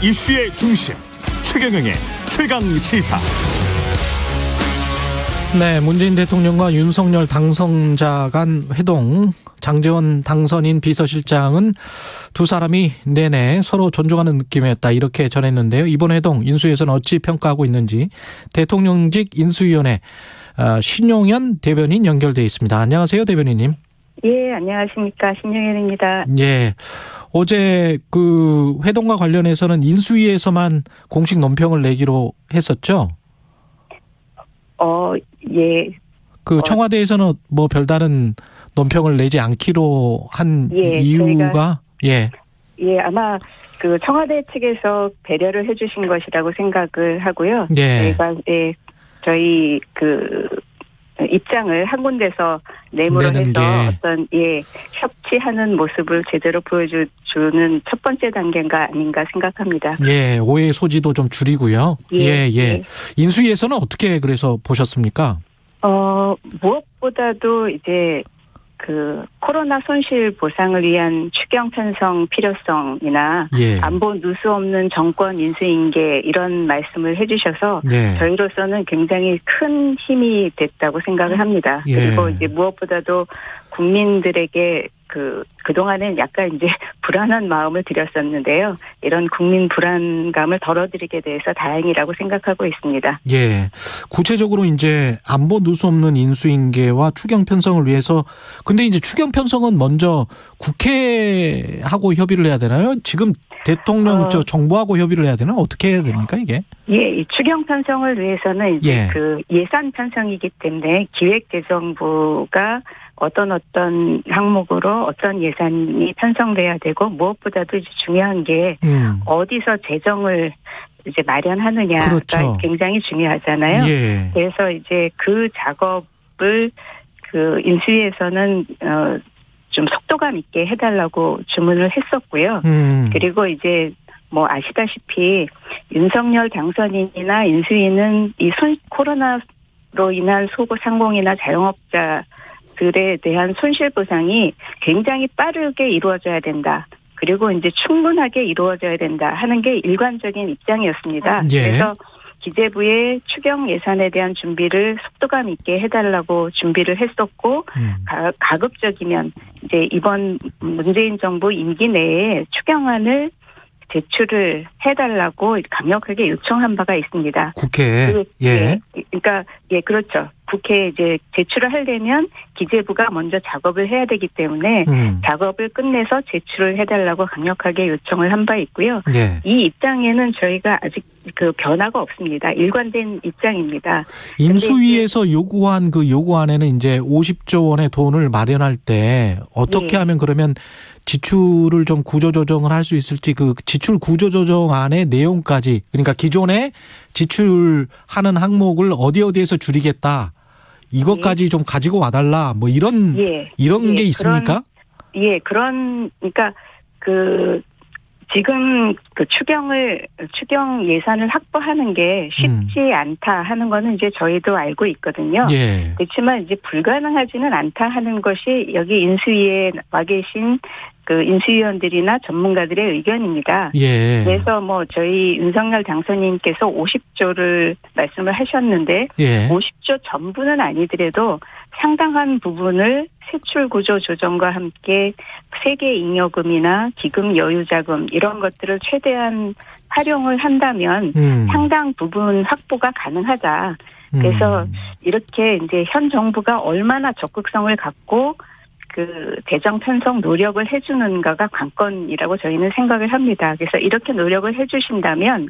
이슈의 중심 최경영의 최강 시사. 네, 문재인 대통령과 윤석열 당선자 간 회동. 장제원 당선인 비서실장은 두 사람이 내내 서로 존중하는 느낌이었다, 이렇게 전했는데요. 이번 회동 인수위에서는 어찌 평가하고 있는지 대통령직 인수위원회 신용현 대변인 연결돼 있습니다. 안녕하세요, 대변인님. 예, 안녕하십니까. 신용현입니다. 예. 어제 그 회동과 관련해서는 인수위에서만 공식 논평을 내기로 했었죠? 예. 그 청와대에서는 뭐 별다른 논평을 내지 않기로 한 이유가? 예, 아마 그 청와대 측에서 배려를 해주신 것이라고 생각을 하고요. 예. 저희가 저희 그 입장을 한 군데서 내므로 해서 어떤 협치하는 모습을 제대로 보여주는 첫 번째 단계가 아닌가 생각합니다. 예, 오해 소지도 좀 줄이고요. 예. 인수위에서는 어떻게 그래서 보셨습니까? 무엇보다도 이제 그 코로나 손실 보상을 위한 추경 편성 필요성이나 안보 누수 없는 정권 인수인계, 이런 말씀을 해주셔서 저희로서는 굉장히 큰 힘이 됐다고 생각을 합니다. 그리고 이제 무엇보다도 국민들에게 그동안은 약간 이제 불안한 마음을 드렸었는데요. 이런 국민 불안감을 덜어드리게 돼서 다행이라고 생각하고 있습니다. 예. 구체적으로 이제 안보 누수 없는 인수인계와 추경 편성을 위해서, 근데 이제 추경 편성은 먼저 국회하고 협의를 해야 되나요? 지금 대통령 정부하고 협의를 해야 되나? 어떻게 해야 됩니까, 이게? 예, 이 추경 편성을 위해서는 이제 그 예산 편성이기 때문에 기획재정부가 어떤 항목으로 어떤 예산이 편성돼야 되고, 무엇보다도 이제 중요한 게 어디서 재정을 이제 마련하느냐가 굉장히 중요하잖아요. 그래서 이제 그 작업을 그 인수위에서는 좀 속도감 있게 해달라고 주문을 했었고요. 그리고 이제 뭐 아시다시피 윤석열 당선인이나 인수위는 이 코로나로 인한 소상공인이나 자영업자들에 대한 손실 보상이 굉장히 빠르게 이루어져야 된다. 그리고 이제 충분하게 이루어져야 된다 하는 게 일관적인 입장이었습니다. 그래서 기재부의 추경 예산에 대한 준비를 속도감 있게 해달라고 준비를 했었고, 가급적이면 이제 이번 문재인 정부 임기 내에 추경안을 제출을 해달라고 강력하게 요청한 바가 있습니다. 국회에? 그러니까 그렇죠. 국회에 이제 제출을 하려면 기재부가 먼저 작업을 해야 되기 때문에 작업을 끝내서 제출을 해달라고 강력하게 요청을 한 바 있고요. 이 입장에는 저희가 아직 그 변화가 없습니다. 일관된 입장입니다. 인수위에서 요구한 그 요구안에는 이제 50조 원의 돈을 마련할 때 어떻게 하면 그러면 지출을 좀 구조조정을 할 수 있을지, 그 지출 구조조정안의 내용까지, 그러니까 기존에 지출하는 항목을 어디에서 줄이겠다, 이것까지 좀 가지고 와달라, 뭐 이런 게 있습니까? 그러니까 지금 추경 예산을 확보하는 게 쉽지 않다 하는 거는 이제 저희도 알고 있거든요. 그렇지만 이제 불가능하지는 않다 하는 것이 여기 인수위에 와 계신 그 인수위원들이나 전문가들의 의견입니다. 그래서 뭐 저희 윤석열 당선인께서 50조를 말씀을 하셨는데 50조 전부는 아니더라도 상당한 부분을 세출 구조 조정과 함께 세계 잉여금이나 기금 여유자금, 이런 것들을 최대한 활용을 한다면 상당 부분 확보가 가능하다. 그래서 이렇게 이제 현 정부가 얼마나 적극성을 갖고 그 재정 편성 노력을 해주는가가 관건이라고 저희는 생각을 합니다. 그래서 이렇게 노력을 해주신다면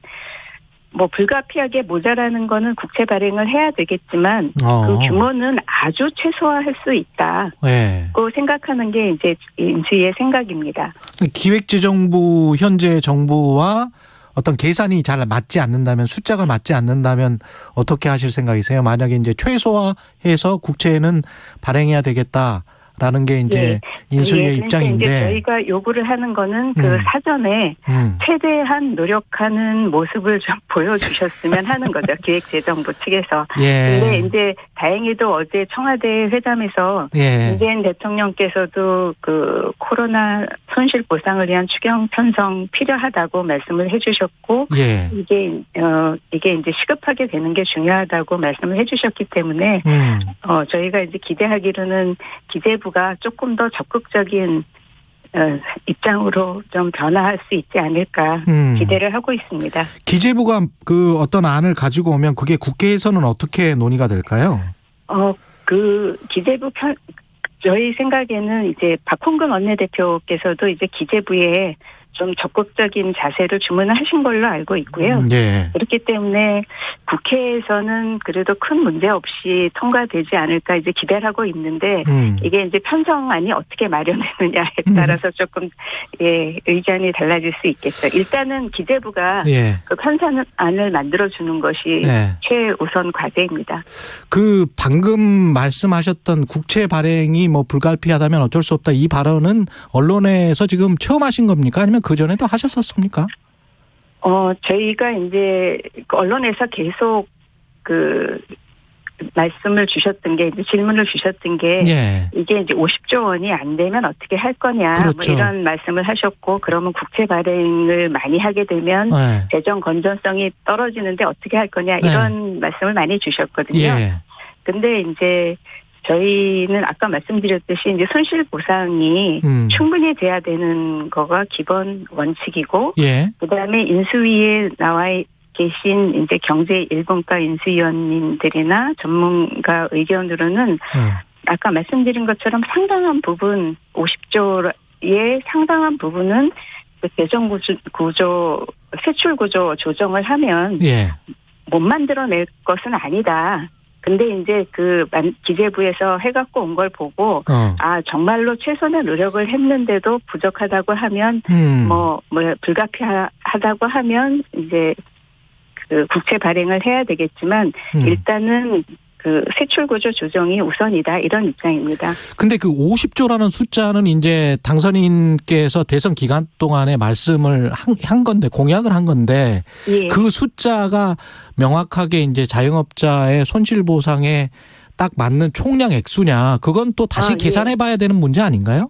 뭐 불가피하게 모자라는 거는 국채 발행을 해야 되겠지만 그 규모는 아주 최소화할 수 있다고 생각하는 게 이제 인수위의 생각입니다. 기획재정부 현재 정부와 어떤 계산이 잘 맞지 않는다면, 숫자가 맞지 않는다면 어떻게 하실 생각이세요? 만약에 이제 최소화해서 국채는 발행해야 되겠다 라는 게 이제 인수위의 그러니까 입장인데 이제 저희가 요구를 하는 거는 그 사전에 최대한 노력하는 모습을 좀 보여주셨으면 하는 거죠. 기획재정부 측에서. 근데 이제 다행히도 어제 청와대 회담에서 문재인 대통령께서도 그 코로나 손실 보상을 위한 추경 편성 필요하다고 말씀을 해주셨고 이게 이제 시급하게 되는 게 중요하다고 말씀을 해주셨기 때문에 저희가 이제 기대하기로는 기재부가 조금 더 적극적인 입장으로 좀 변화할 수 있지 않을까 기대를 하고 있습니다. 기재부가 그 어떤 안을 가지고 오면 그게 국회에서는 어떻게 논의가 될까요? 그 기재부 저희 생각에는 이제 박홍근 원내대표께서도 이제 기재부에 좀 적극적인 자세를 주문하신 걸로 알고 있고요. 그렇기 때문에 국회에서는 그래도 큰 문제 없이 통과되지 않을까 이제 기대를 하고 있는데 이게 이제 편성안이 어떻게 마련되느냐에 따라서 조금 의견이 달라질 수 있겠죠. 일단은 기재부가 그 편성안을 만들어주는 것이 최우선 과제입니다. 그 방금 말씀하셨던 국채 발행이 뭐 불가피하다면 어쩔 수 없다 이 발언은 언론에서 지금 처음 하신 겁니까? 아니면 그 전에도 하셨었습니까? 저희가 이제 언론에서 계속 그 말씀을 주셨던 게 이제 질문을 주셨던 게 이게 이제 50조 원이 안 되면 어떻게 할 거냐 뭐 이런 말씀을 하셨고 그러면 국채 발행을 많이 하게 되면 재정 건전성이 떨어지는데 어떻게 할 거냐 이런 말씀을 많이 주셨거든요. 근데 이제 저희는 아까 말씀드렸듯이 이제 손실 보상이 충분히 돼야 되는 거가 기본 원칙이고, 그다음에 인수위에 나와 계신 이제 경제 일본과 인수위원님들이나 전문가 의견으로는 아까 말씀드린 것처럼 상당한 부분 50조의 상당한 부분은 그 재정 구조 세출 구조 조정을 하면 못 만들어낼 것은 아니다. 근데 이제 그 기재부에서 해갖고 온 걸 보고 정말로 최선의 노력을 했는데도 부족하다고 하면 뭐 불가피하다고 하면 이제 그 국채 발행을 해야 되겠지만 일단은 그 세출 구조 조정이 우선이다 이런 입장입니다. 근데 그 50조라는 숫자는 이제 당선인께서 대선 기간 동안에 말씀을 한 건데 공약을 한 건데 그 숫자가 명확하게 이제 자영업자의 손실 보상에 딱 맞는 총량 액수냐 그건 또 다시 계산해 봐야 되는 문제 아닌가요?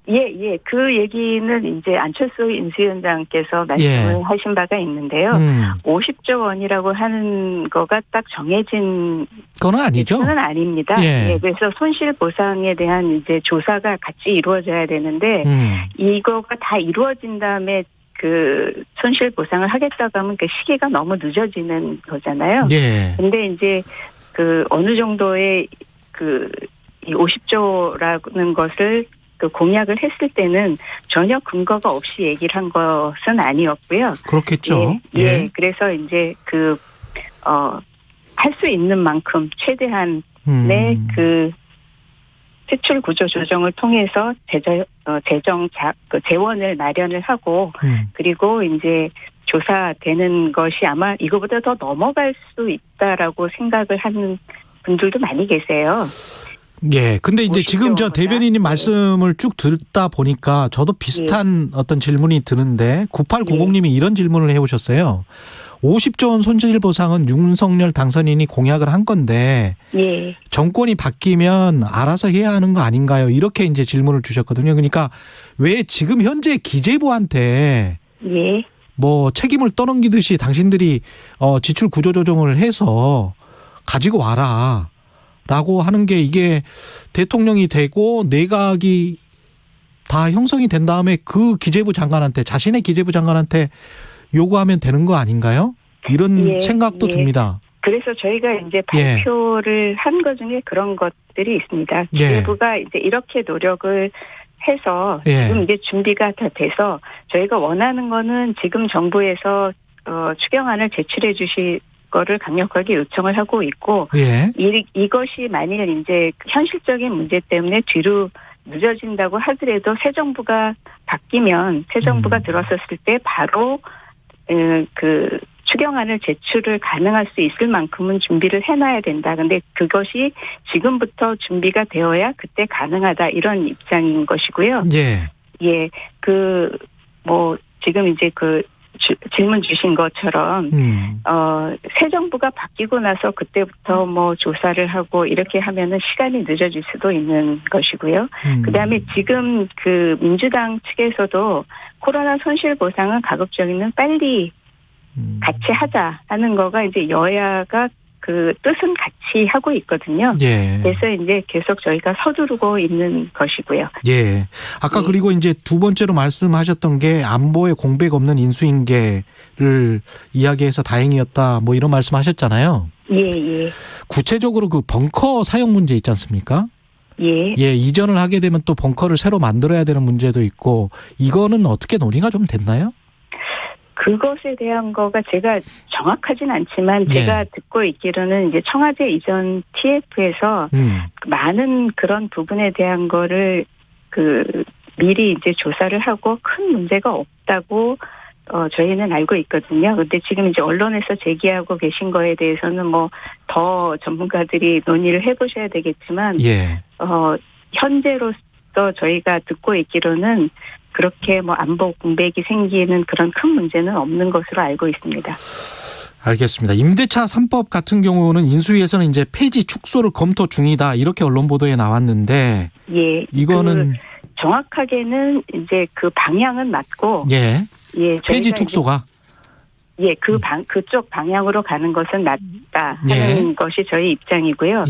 그 얘기는 이제 안철수 인수위원장께서 말씀을 하신 바가 있는데요. 50조 원이라고 하는 거가 딱 정해진 그건 아니죠. 그건 아닙니다. 그래서 손실 보상에 대한 이제 조사가 같이 이루어져야 되는데 이거가 다 이루어진 다음에 그 손실 보상을 하겠다고 하면 그 시기가 너무 늦어지는 거잖아요. 근데 이제 그 어느 정도의 그 이 50조라는 것을 그 공약을 했을 때는 전혀 근거가 없이 얘기를 한 것은 아니었고요. 그렇겠죠. 그래서 이제 그 할 수 있는 만큼 최대한의 그 세출 구조 조정을 통해서 재원을 마련을 하고 그리고 이제 조사되는 것이 아마 이거보다 더 넘어갈 수 있다라고 생각을 하는 분들도 많이 계세요. 근데 이제 지금 저 대변인님 말씀을 쭉 듣다 보니까 저도 비슷한 어떤 질문이 드는데 9890님이 이런 질문을 해오셨어요. 50조 원 손실 보상은 윤석열 당선인이 공약을 한 건데 정권이 바뀌면 알아서 해야 하는 거 아닌가요? 이렇게 이제 질문을 주셨거든요. 그러니까 왜 지금 현재 기재부한테 뭐 책임을 떠넘기듯이 당신들이 지출 구조 조정을 해서 가지고 와라. 라고 하는 게 이게 대통령이 되고 내각이 다 형성이 된 다음에 그 기재부 장관한테 자신의 기재부 장관한테 요구하면 되는 거 아닌가요? 이런 생각도 듭니다. 그래서 저희가 이제 발표를 한 것 중에 그런 것들이 있습니다. 기재부가 이제 이렇게 노력을 해서 지금 이제 준비가 다 돼서 저희가 원하는 거는 지금 정부에서 추경안을 제출해 주실 거를 강력하게 요청을 하고 있고 이것이 만일 이제 현실적인 문제 때문에 뒤로 늦어진다고 하더라도 새 정부가 바뀌면 새 정부가 들어섰을 때 바로 그 추경안을 제출을 가능할 수 있을 만큼은 준비를 해놔야 된다. 근데 그것이 지금부터 준비가 되어야 그때 가능하다. 이런 입장인 것이고요. 예. 예, 지금 이제 질문 주신 것처럼, 새 정부가 바뀌고 나서 그때부터 조사를 하고 이렇게 하면은 시간이 늦어질 수도 있는 것이고요. 그 다음에 지금 민주당 측에서도 코로나 손실 보상은 가급적이면 빨리 같이 하자 하는 거가 이제 여야가 뜻은 같이 하고 있거든요. 예. 그래서 이제 계속 저희가 서두르고 있는 것이고요. 예. 아까 예. 그리고 이제 두 번째로 말씀하셨던 게 안보에 공백 없는 인수인계를 이야기해서 다행이었다. 이런 말씀하셨잖아요. 예. 구체적으로 그 벙커 사용 문제 있지 않습니까? 예. 예. 이전을 하게 되면 또 벙커를 새로 만들어야 되는 문제도 있고 이거는 어떻게 논의가 좀 됐나요? 그것에 대한 거가 제가 정확하진 않지만 제가 듣고 있기로는 이제 청와대 이전 TF에서 많은 그런 부분에 대한 거를 미리 이제 조사를 하고 큰 문제가 없다고 저희는 알고 있거든요. 근데 지금 이제 언론에서 제기하고 계신 거에 대해서는 더 전문가들이 논의를 해보셔야 되겠지만, 현재로서 저희가 듣고 있기로는 그렇게 안보 공백이 생기는 그런 큰 문제는 없는 것으로 알고 있습니다. 알겠습니다. 임대차 3법 같은 경우는 인수위에서는 이제 폐지 축소를 검토 중이다. 이렇게 언론 보도에 나왔는데. 예. 이거는. 정확하게는 이제 방향은 맞고. 예. 폐지 축소가. 예, 그쪽 방향으로 가는 것은 맞다 하는 것이 저희 입장이고요.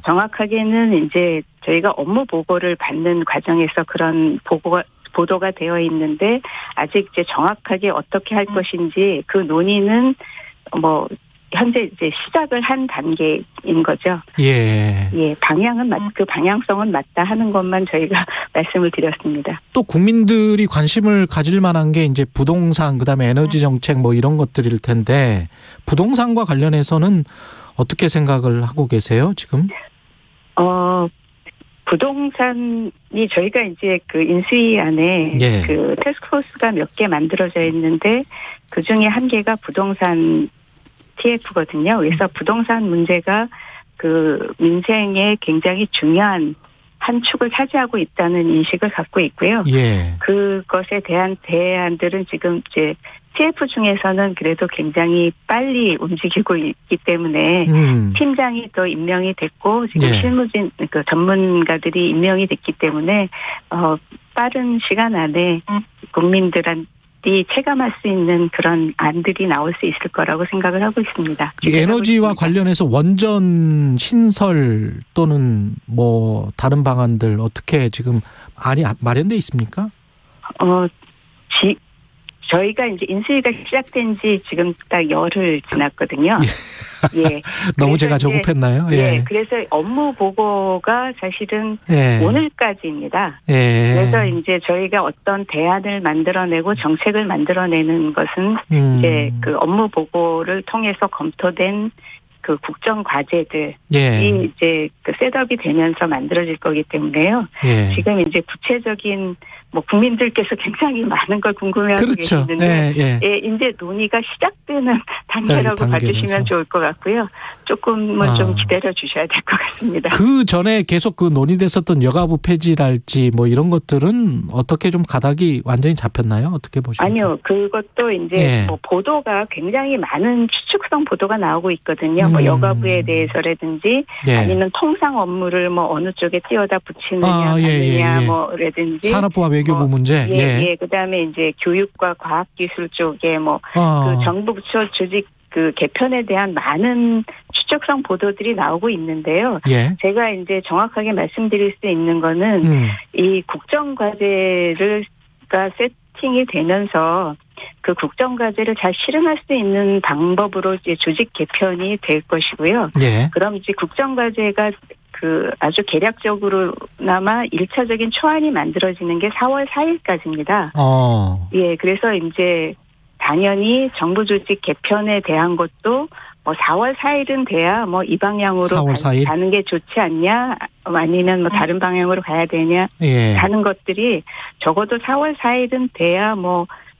정확하게는 이제 저희가 업무 보고를 받는 과정에서 그런 보도가 되어 있는데 아직 이제 정확하게 어떻게 할 것인지 그 논의는 현재 이제 시작을 한 단계인 거죠. 예, 그 방향성은 맞다 하는 것만 저희가 말씀을 드렸습니다. 또 국민들이 관심을 가질 만한 게 이제 부동산, 그다음에 에너지 정책 이런 것들일 텐데 부동산과 관련해서는 어떻게 생각을 하고 계세요, 지금? 부동산이 저희가 이제 인수위 안에 태스크포스가 몇 개 만들어져 있는데 그 중에 한 개가 부동산 TF거든요. 그래서 부동산 문제가 민생에 굉장히 중요한 한 축을 차지하고 있다는 인식을 갖고 있고요. 그것에 대한 대안들은 지금 이제 TF 중에서는 그래도 굉장히 빨리 움직이고 있기 때문에 팀장이 또 임명이 됐고 지금 실무진 전문가들이 임명이 됐기 때문에 빠른 시간 안에 국민들한테 체감할 수 있는 그런 안들이 나올 수 있을 거라고 생각을 하고 있습니다. 에너지와 관련해서 원전 신설 또는 다른 방안들 어떻게 지금 마련돼 있습니까? 저희가 이제 인수위가 시작된 지 지금 딱 열흘 지났거든요. 너무 제가 조급했나요? 그래서 업무 보고가 사실은 오늘까지입니다. 그래서 이제 저희가 어떤 대안을 만들어내고 정책을 만들어내는 것은 이제 업무 보고를 통해서 검토된 국정 과제들이 이제 셋업이 되면서 만들어질 거기 때문에요. 지금 이제 구체적인 국민들께서 굉장히 많은 걸 궁금해하고 계시는데 이제 논의가 시작되는 단계라고 봐주시면 좋을 것 같고요. 조금은 좀 기다려 주셔야 될 것 같습니다. 그 전에 계속 논의됐었던 여가부 폐지랄지 이런 것들은 어떻게 좀 가닥이 완전히 잡혔나요? 어떻게 보십니까? 아니요. 그것도 이제 보도가 굉장히 많은 추측성 보도가 나오고 있거든요. 여가부에 대해서라든지 아니면 통상 업무를 어느 쪽에 띄워다 붙이느냐 라든지 산업부와 외교부 문제. 그다음에 이제 교육과 과학기술 쪽에 그 정부 부처 조직 개편에 대한 많은 추측성 보도들이 나오고 있는데요. 제가 이제 정확하게 말씀드릴 수 있는 거는 이 국정과제가 세팅이 되면서 그 국정과제를 잘 실행할 수 있는 방법으로 이제 조직 개편이 될 것이고요. 그럼 이제 국정과제가 아주 계략적으로나마 1차적인 초안이 만들어지는 게 4월 4일까지입니다. 그래서 이제 당연히 정부 조직 개편에 대한 것도 4월 4일은 돼야 이 방향으로 가는 게 좋지 않냐, 아니면 다른 방향으로 가야 되냐 하는 것들이 적어도 4월 4일은 돼야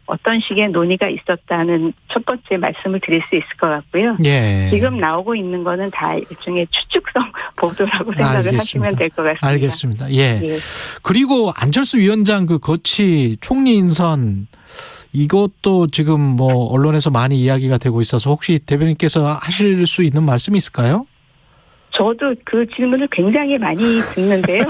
어떤 식의 논의가 있었다는 첫 번째 말씀을 드릴 수 있을 것 같고요. 예. 지금 나오고 있는 거는 다 일종의 추측성 보도라고 생각을 알겠습니다. 하시면 될 것 같습니다. 알겠습니다. 예. 예. 그리고 안철수 위원장 그 거치 총리 인선 이것도 지금 뭐 언론에서 많이 이야기가 되고 있어서 혹시 대변인께서 하실 수 있는 말씀이 있을까요? 저도 그 질문을 굉장히 많이 듣는데요.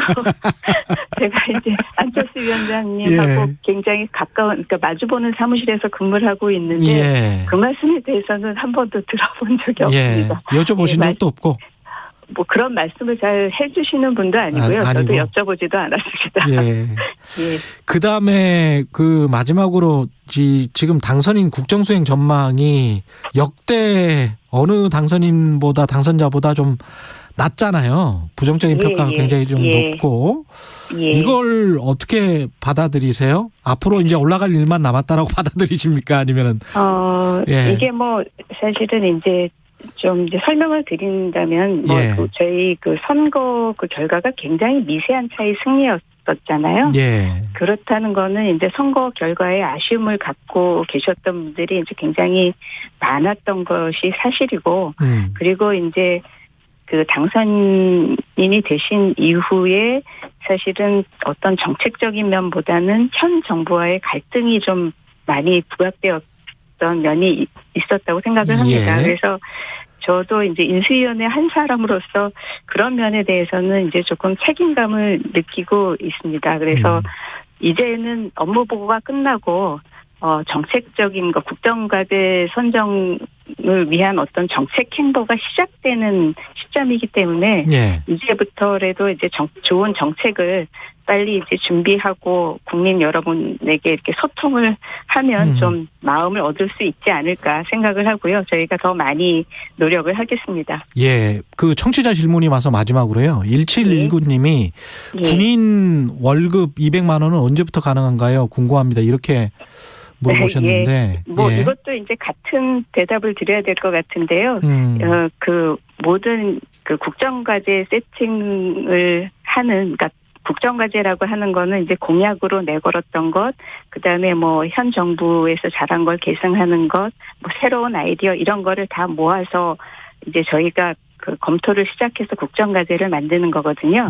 제가 이제 안철수 위원장님하고 굉장히 가까운, 그러니까 마주보는 사무실에서 근무를 하고 있는데 그 말씀에 대해서는 한 번도 들어본 적이 없습니다. 여쭤보신 적도 없고. 뭐 그런 말씀을 잘 해주시는 분도 아니고요. 저도 여쭤보지도 않았습니다. 예. 그 다음에 그 마지막으로 지금 당선인 국정수행 전망이 역대 어느 당선자보다 좀 낮잖아요. 부정적인 평가가 굉장히 좀 높고 이걸 어떻게 받아들이세요? 앞으로 이제 올라갈 일만 남았다라고 받아들이십니까? 아니면은 이게 뭐 사실은 이제 좀 이제 설명을 드린다면 뭐 저희 그 선거 그 결과가 굉장히 미세한 차이 승리였었잖아요. 그렇다는 거는 이제 선거 결과에 아쉬움을 갖고 계셨던 분들이 이제 굉장히 많았던 것이 사실이고 그리고 이제 그 당선인이 되신 이후에 사실은 어떤 정책적인 면보다는 현 정부와의 갈등이 좀 많이 부각되었던 면이 있었다고 생각을 합니다. 그래서 저도 이제 인수위원회 한 사람으로서 그런 면에 대해서는 이제 조금 책임감을 느끼고 있습니다. 그래서 이제는 업무 보고가 끝나고 정책적인 거 국정과제 선정을 위한 어떤 정책 행보가 시작되는 시점이기 때문에 이제부터라도 이제 좋은 정책을 빨리 이제 준비하고 국민 여러분에게 이렇게 소통을 하면 좀 마음을 얻을 수 있지 않을까 생각을 하고요. 저희가 더 많이 노력을 하겠습니다. 예, 그 청취자 질문이 와서 마지막으로요. 1719님이 군인 월급 200만 원은 언제부터 가능한가요? 궁금합니다. 이렇게 물어보셨는데. 이것도 이제 같은 대답을 드려야 될 것 같은데요. 그 모든 그 국정과제 세팅을 하는, 그러니까 국정과제라고 하는 거는 이제 공약으로 내걸었던 것, 그 다음에 뭐 현 정부에서 잘한 걸 계승하는 것, 뭐 새로운 아이디어 이런 거를 다 모아서 이제 저희가 그 검토를 시작해서 국정과제를 만드는 거거든요.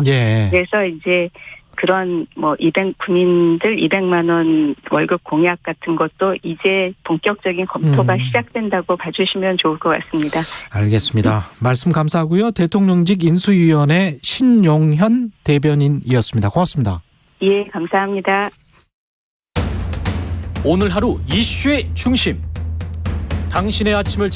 그래서 이제 그런 뭐 군인들 200만 원 월급 공약 같은 것도 이제 본격적인 검토가 시작된다고 봐주시면 좋을 것 같습니다. 알겠습니다. 말씀 감사하고요. 대통령직 인수위원회 신용현 대변인이었습니다. 고맙습니다. 예, 감사합니다. 오늘 하루 이슈의 중심. 당신의 아침을